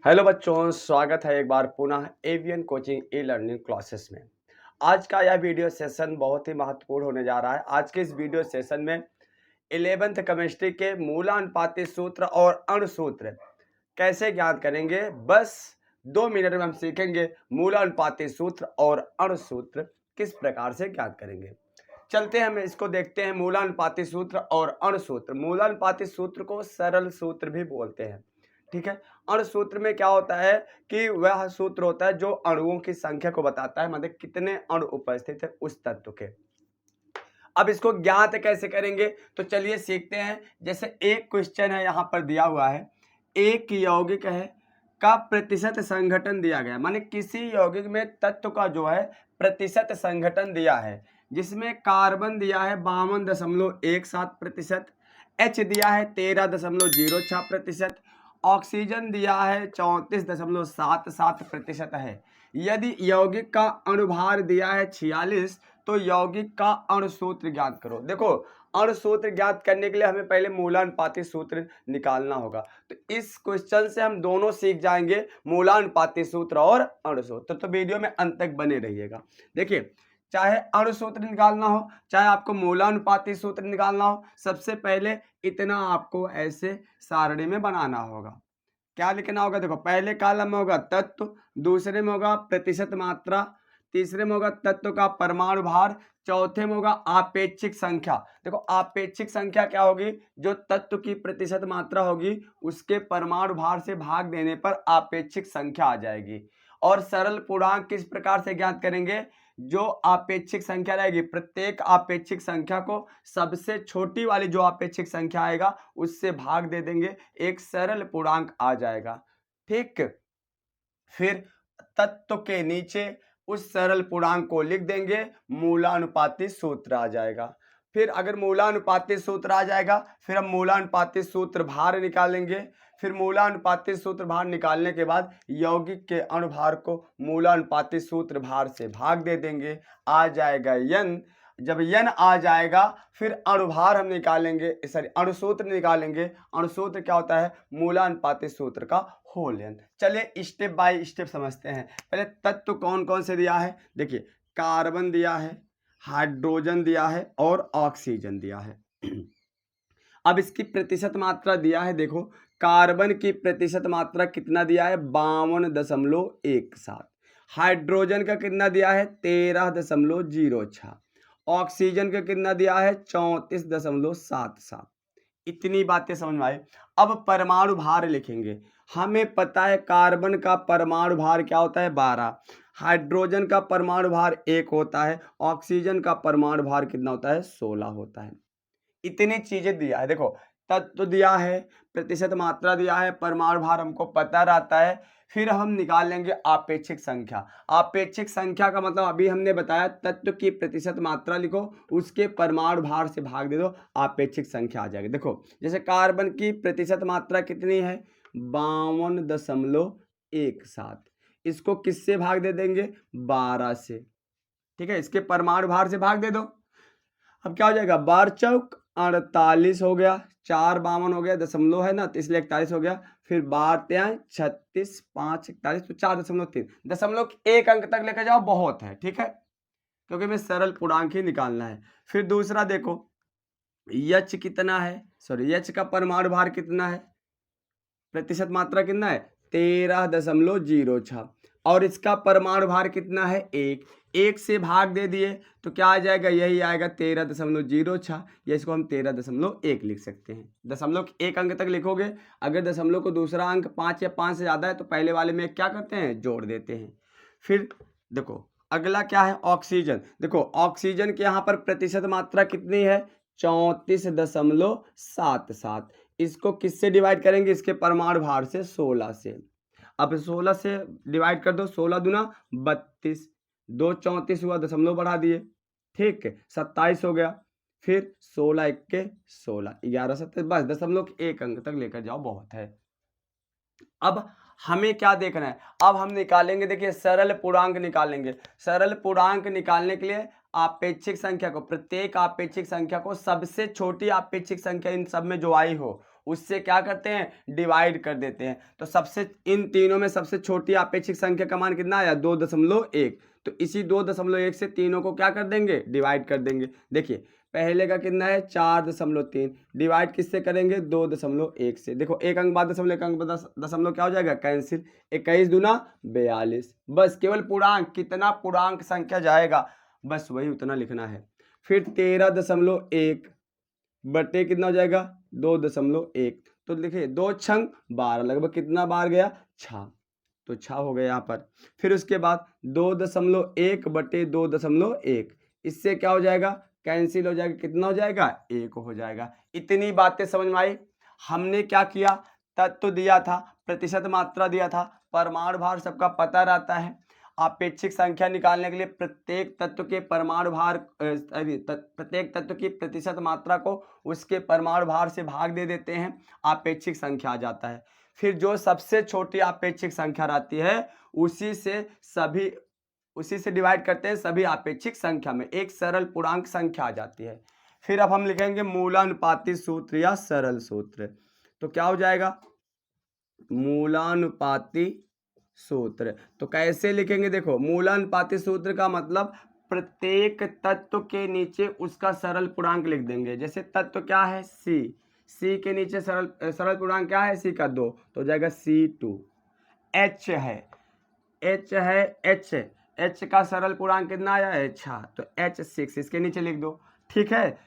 Hello बच्चों, स्वागत है एक बार पुनः avian coaching e learning classes में। आज का यह वीडियो सेशन बहुत ही महत्वपूर्ण होने जा रहा है। आज के इस वीडियो सेशन में 11th केमिस्ट्री के मूलानुपाती सूत्र और अणुसूत्र कैसे ज्ञात करेंगे, बस 2 मिनट में हम सीखेंगे मूलानुपाती सूत्र और अणुसूत्र किस प्रकार से ज्ञात करेंगे। चलते हैं, हम इसको देखते हैं। मूलानुपाती सूत्र और अणुसूत्र। मूलानुपाती सूत्र को सरल सूत्र भी बोलते हैं, ठीक है। अणुसूत्र में क्या होता है कि वह सूत्र होता है जो अणुओं की संख्या को बताता है, मतलब कितने अणु उपस्थित है उस तत्व के। अब इसको ज्ञात कैसे करेंगे, तो चलिए सीखते हैं। जैसे एक क्वेश्चन है यहाँ पर दिया हुआ है, एक यौगिक है का प्रतिशत संघटन दिया गया, माने किसी यौगिक में तत्व का जो है प्रतिशत संघटन दिया है, जिसमें कार्बन दिया है 52.17%, एच दिया है 13.06%, ऑक्सीजन दिया है 34.77% है। यदि यौगिक का अणुभार दिया है 46, तो यौगिक का अणुसूत्र ज्ञात करो। देखो, अणुसूत्र ज्ञात करने के लिए हमें पहले मूलानुपाती सूत्र निकालना होगा। तो इस क्वेश्चन से हम दोनों सीख जाएंगे, मूलानुपाती सूत्र और अणुसूत्र। तो वीडियो में अंत तक बने रहिएगा। देखिए, चाहे अणुसूत्र निकालना हो, चाहे आपको मूलानुपाती सूत्र निकालना हो, सबसे पहले इतना आपको ऐसे सारणी में बनाना होगा। क्या लिखना होगा? देखो, पहले कॉलम में होगा तत्व, दूसरे में होगा प्रतिशत मात्रा, तीसरे में होगा तत्व का परमाणु भार, चौथे में होगा आपेक्षिक संख्या। देखो, आपेक्षिक संख्या क्या होगी? जो तत्व की प्रतिशत मात्रा होगी उसके परमाणु भार से भाग देने पर आपेक्षिक संख्या आ जाएगी। और सरल पूर्णांक किस प्रकार से ज्ञात करेंगे? जो आपेक्षिक संख्या रहेगी, प्रत्येक आपेक्षिक संख्या को सबसे छोटी वाली जो आपेक्षिक संख्या आएगा उससे भाग दे देंगे, एक सरल पूर्णांक आ जाएगा। ठीक, फिर तत्व के नीचे उस सरल पूर्णांक को लिख देंगे, मूलानुपाती सूत्र आ जाएगा। फिर अगर मूलानुपाती सूत्र आ जाएगा, फिर हम मूलानुपाती सूत्र भार निकालेंगे। फिर मूलानुपाती सूत्र भार निकालने के बाद यौगिक के अणुभार को मूलानुपाती सूत्र भार से भाग दे देंगे, आ जाएगा n। जब n आ जाएगा, फिर अणुभार हम निकालेंगे, सॉरी अणुसूत्र निकालेंगे। अणुसूत्र क्या होता है? मूलानुपाती सूत्र का होल n। चलिए स्टेप बाय स्टेप समझते हैं। पहले तत्व कौन कौन से दिया है, देखिए, कार्बन दिया है, हाइड्रोजन दिया है और ऑक्सीजन दिया है। अब इसकी प्रतिशत मात्रा दिया है। देखो, कार्बन की प्रतिशत मात्रा कितना दिया है? 52.17। हाइड्रोजन का कितना दिया है? 13.06। ऑक्सीजन का कितना दिया है? 34.77। इतनी बातें समझ में आई। अब परमाणु भार लिखेंगे। हमें पता है कार्बन का परमाणु भार क्या होता है? 12। हाइड्रोजन का परमाणु भार 1 होता है। ऑक्सीजन का परमाणु भार कितना होता है? 16 होता है। इतनी चीजें दिया है। देखो, तत्व दिया है, प्रतिशत मात्रा दिया है, परमाणु भार हमको पता रहता है। फिर हम निकाल लेंगे आपेक्षिक संख्या। आपेक्षिक संख्या का मतलब अभी हमने बताया, तत्व की प्रतिशत मात्रा लिखो, उसके परमाणु भार से भाग दे दो, आपेक्षिक संख्या आ जाएगी। देखो, जैसे कार्बन की प्रतिशत मात्रा कितनी है? 52.17। इसको किससे भाग दे देंगे? 12 से। ठीक है, इसके परमाणु भार से भाग दे दो। अब क्या हो जाएगा? 12 चौक 48 हो गया, 4 52 हो गया, दशमलव है ना, तो इसलिए 41 हो गया। फिर 12 36 5 41, तो 4.3। दशमलव 1 अंक तक लेकर जाओ, बहुत है। ठीक है, क्योंकि हमें सरल पूर्णांक ही निकालना है। फिर दूसरा देखो, यच कितना है, सॉरी यच का परमाणु भार कितना है, प्रतिशत मात्रा कितना है? 13.06। और इसका परमाणु भार कितना है? 1। 1 से भाग दे दिए तो क्या आ जाएगा? यही आएगा 13.06, या इसको हम 13.1 लिख सकते हैं। दशमलव 1 अंक तक लिखोगे। अगर दशमलव को दूसरा अंक 5 या 5 से ज़्यादा है तो पहले वाले में क्या करते हैं? जोड़ देते हैं। फिर देखो, अगला क्या है? ऑक्सीजन। देखो, ऑक्सीजन के यहाँ पर प्रतिशत मात्रा कितनी है? 34.77। इसको किससे डिवाइड करेंगे? इसके परमाणु भार से, 16 से। अब 16 से डिवाइड कर दो, 16 दूना 32, 2 34 हुआ, दशमलव बढ़ा दिए। ठीक है, 27 हो गया। फिर 16 1 16, 11 27, बस दशमलव 1 अंक तक लेकर जाओ, बहुत है। अब हमें क्या देखना है? अब हम निकालेंगे, देखिए, सरल पूर्णांक निकालेंगे। सरल पूर्णांक निकालने के लिए आपेक्षिक संख्या को, प्रत्येक आपेक्षिक संख्या को सबसे छोटी आपेक्षिक संख्या इन सब में जो आई हो उससे क्या करते हैं, डिवाइड कर देते हैं। तो सबसे इन तीनों में सबसे छोटी आपेक्षिक संख्या का मान कितना आया, 2.1। तो इसी 2.1 से तीनों को क्या कर देंगे, डिवाइड कर देंगे। देखिए पहले का कितना है 4.3, डिवाइड किससे करेंगे, 2.1 से। देखो एक अंक बाद दशमलव, एक अंक बाद दशमलव क्या हो जाएगा, कैंसिल। 21 दूना 42, बस केवल पूर्णांक, कितना पूर्णांक संख्या जाएगा बस वही उतना लिखना है। फिर 13.1 बटे कितना हो जाएगा, 2.1। तो देखिए 2 छंग 12, लगभग कितना बार गया, 6, तो 6 हो गया यहाँ पर। फिर उसके बाद 2.1 बटे 2.1, इससे क्या हो जाएगा, कैंसिल हो जाएगा, कितना हो जाएगा, 1 हो जाएगा। इतनी बातें समझ में आई। हमने क्या किया, तत्व दिया था, प्रतिशत मात्रा दिया था, परमाणु भार सबका पता रहता है। आपेक्षिक संख्या निकालने के लिए प्रत्येक तत्व के परमाणु भार प्रत्येक तत्व की प्रतिशत मात्रा को उसके परमाणु भार से भाग दे देते हैं, आपेक्षिक संख्या आ जाता है। फिर जो सबसे छोटी आपेक्षिक संख्या रहती है उसी से डिवाइड करते हैं सभी आपेक्षिक संख्या में, एक सरल पूर्णांक संख्या आ जाती है। फिर अब हम लिखेंगे मूलानुपाती सूत्र या सरल सूत्र। तो क्या हो जाएगा, मूलानुपाती सूत्र। तो कैसे लिखेंगे, देखो मूलानुपाती सूत्र का मतलब प्रत्येक तत्व के नीचे उसका सरल पूर्णांक लिख देंगे। जैसे तत्व क्या है, सी के नीचे सरल पूर्णांक क्या है, सी का 2, तो हो जाएगा C2। एच का सरल पूर्णांक कितना आया है, 6, तो H6 इसके नीचे लिख दो। ठीक है,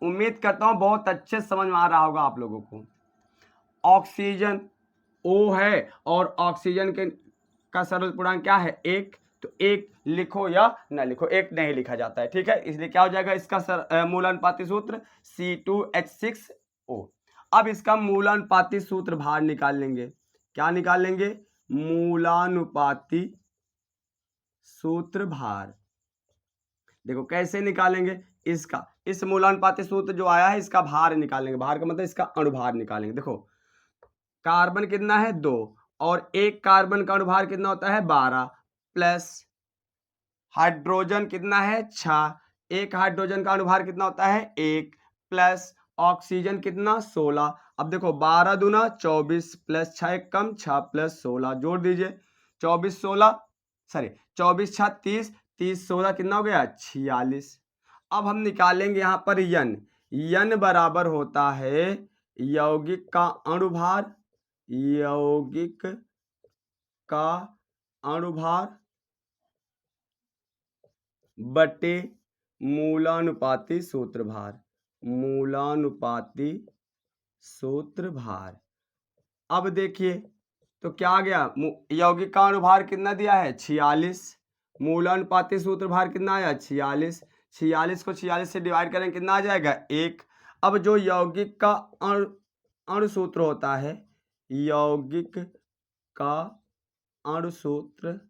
उम्मीद करता हूं बहुत अच्छे समझ में आ रहा होगा आप लोगों को। ऑक्सीजन O है और ऑक्सीजन का सरल पूर्णांक क्या है, 1, तो 1 लिखो या ना लिखो, 1 नहीं लिखा जाता है। ठीक है, इसलिए क्या हो जाएगा इसका मूलानुपाती सूत्र C2H6O। अब इसका मूलानुपाती सूत्र भार निकाल लेंगे। क्या निकाल लेंगे, मूलानुपाती सूत्र भार। देखो कैसे निकालेंगे, इस मूलानुपाती सूत्र जो आया है इसका भार निकालेंगे। भार का मतलब इसका अणुभार निकालेंगे। देखो कार्बन कितना है, 2, और एक कार्बन का अणुभार कितना होता है, 12, प्लस हाइड्रोजन कितना है, 6, एक हाइड्रोजन का अणुभार कितना होता है, 1, प्लस ऑक्सीजन कितना, 16। अब देखो 12 दूना 24 प्लस 6 एक कम, 6 प्लस 16 जोड़ दीजिए, 24 6 30, 30 16 कितना हो गया, 46। अब हम निकालेंगे यहाँ पर यन बराबर होता है यौगिक का अणुभार, यौगिक का अणुभार बटे मूलानुपाती सूत्र भार, मूलानुपाती सूत्र भार। अब देखिए तो क्या आ गया, यौगिक का अणुभार कितना दिया है, 46, मूलानुपाती सूत्र भार कितना आया, 46। 46 को 46 से डिवाइड करें कितना आ जाएगा, 1। अब जो यौगिक का अणुसूत्र होता है, यौगिक का अणुसूत्र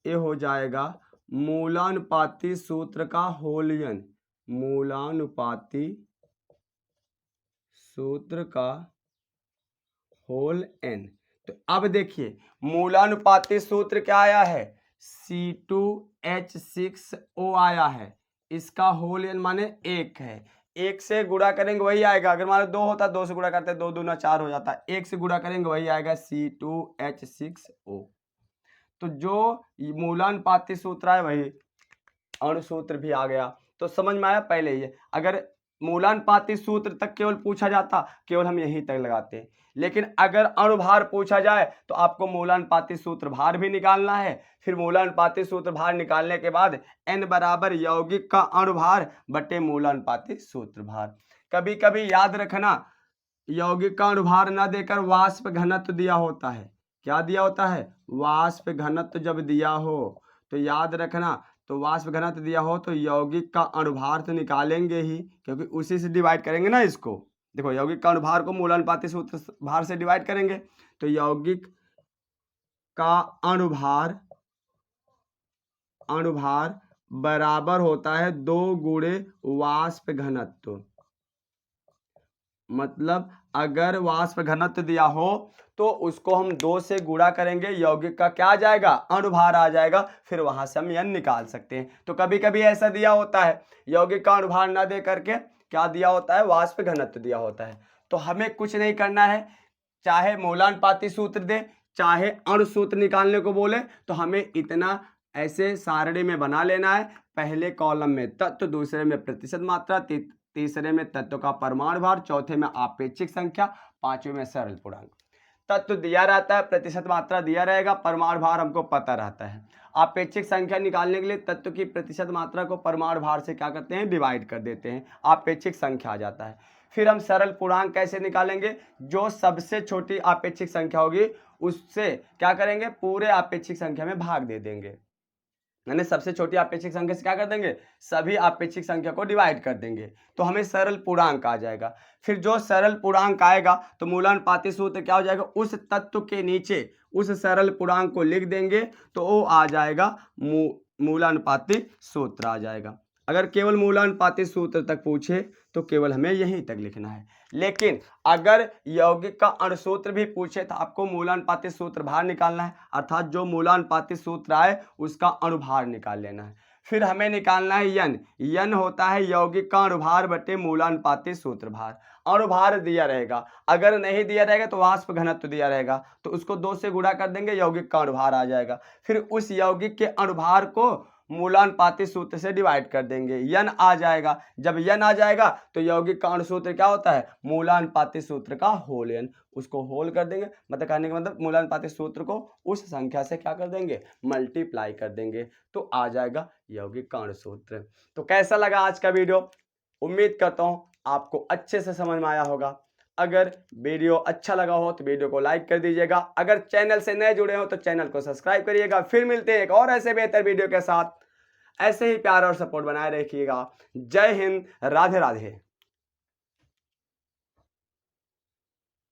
ये हो जाएगा मूलानुपाती सूत्र का होल n, मूलानुपाती सूत्र का होल n। तो अब देखिए मूलानुपाती सूत्र क्या आया है, C2H6O आया है, इसका होल n माने 1 है। 1 से गुणा करेंगे वही आएगा, अगर मान लो 2 होता 2 से गुणा करते 2 दूना 4 हो जाता, 1 से गुणा करेंगे वही आएगा C2H6O। तो जो मूलानुपाती सूत्र है वही अणुसूत्र भी आ गया। तो समझ में आया, पहले ही अगर मूलानुपाती सूत्र तक केवल पूछा जाता केवल हम यहीं तक लगाते, लेकिन अगर अणुभार पूछा जाए तो आपको मूलानुपाती सूत्र भार भी निकालना है। फिर मूलानुपाती सूत्र भार निकालने के बाद n बराबर यौगिक का अणुभार बटे मूलानुपाती सूत्र भार। कभी कभी याद रखना, यौगिक का अणुभार न देकर वाष्प घनत्व दिया होता है। क्या दिया होता है, वाष्प घनत्व जब दिया हो तो याद रखना, तो वाष्प घनत्व दिया हो तो यौगिक का अणुभार तो निकालेंगे ही, क्योंकि उसी से डिवाइड करेंगे ना इसको। देखो यौगिक का अणुभार को मूलानुपाती सूत्र भार से डिवाइड करेंगे, तो यौगिक का अणुभार बराबर होता है 2 गुणे वाष्प घनत्व। मतलब अगर वाष्प घनत्व दिया हो तो उसको हम 2 से गुणा करेंगे, यौगिक का क्या आ जाएगा, अणुभार आ जाएगा, फिर वहां से हम n निकाल सकते हैं। तो कभी कभी ऐसा दिया होता है, यौगिक का अणुभार ना दे करके क्या दिया होता है, वाष्प घनत्व दिया होता है। तो हमें कुछ नहीं करना है, चाहे मूलानुपाती सूत्र दे चाहे अणुसूत्र निकालने को बोले तो हमें इतना ऐसे सारणी में बना लेना है। पहले कॉलम में तत्व, दूसरे में प्रतिशत मात्रा, तीसरे में तत्व का परमाणु भार, चौथे में आपेक्षिक संख्या, पांचवें में सरल पूर्णांक। तत्व दिया रहता है, प्रतिशत मात्रा दिया रहेगा, परमाणु भार हमको पता रहता है। आपेक्षिक संख्या निकालने के लिए तत्व की प्रतिशत मात्रा को परमाणु भार से क्या करते हैं, डिवाइड कर देते हैं, आपेक्षिक संख्या आ जाता है। फिर हम सरल पूर्णांक कैसे निकालेंगे, जो सबसे छोटी आपेक्षिक संख्या होगी उससे क्या करेंगे, पूरे आपेक्षिक संख्या में भाग दे देंगे, यानी सबसे छोटी आपेक्षिक संख्या से क्या कर देंगे, सभी आपेक्षिक संख्या को डिवाइड कर देंगे, तो हमें सरल पूर्णांक आ जाएगा। फिर जो सरल पूर्णांक आएगा तो मूलानुपाती सूत्र क्या हो जाएगा, उस तत्व के नीचे उस सरल पूर्णांक को लिख देंगे तो वो आ जाएगा मूलानुपाती सूत्र आ जाएगा। अगर केवल मूलानुपाती सूत्र तक पूछे तो केवल हमें यहीं तक लिखना है, लेकिन अगर यौगिक का अणुसूत्र भी पूछे तो आपको मूलानुपाती सूत्र भार निकालना है, अर्थात जो मूलानुपाती सूत्र आए उसका अणुभार निकाल लेना है। फिर हमें निकालना है यन, यन होता है यौगिक का अणुभार बटे मूलानुपाती सूत्र भार। अणुभार दिया रहेगा, अगर नहीं दिया रहेगा तो वाष्प घनत्व दिया रहेगा, तो उसको 2 से गुणा कर देंगे, यौगिक का अणुभार आ जाएगा। फिर उस यौगिक के अणुभार को मूलानुपाती सूत्र से डिवाइड कर देंगे, यन आ जाएगा। जब यन आ जाएगा तो यौगिक का अणुसूत्र क्या होता है, मूलानुपाती सूत्र का होल यन, उसको होल कर देंगे, मतलब कहने का मतलब मूलानुपाती सूत्र को उस संख्या से क्या कर देंगे, मल्टीप्लाई कर देंगे, तो आ जाएगा यौगिक का अणुसूत्र। तो कैसा लगा आज का वीडियो, उम्मीद करता हूँ आपको अच्छे से समझ में आया होगा। अगर वीडियो अच्छा लगा हो तो वीडियो को लाइक कर दीजिएगा, अगर चैनल से नए जुड़े हो तो चैनल को सब्सक्राइब करिएगा। फिर मिलते हैं एक और ऐसे बेहतर वीडियो के साथ, ऐसे ही प्यार और सपोर्ट बनाए रखिएगा। जय हिंद, राधे राधे।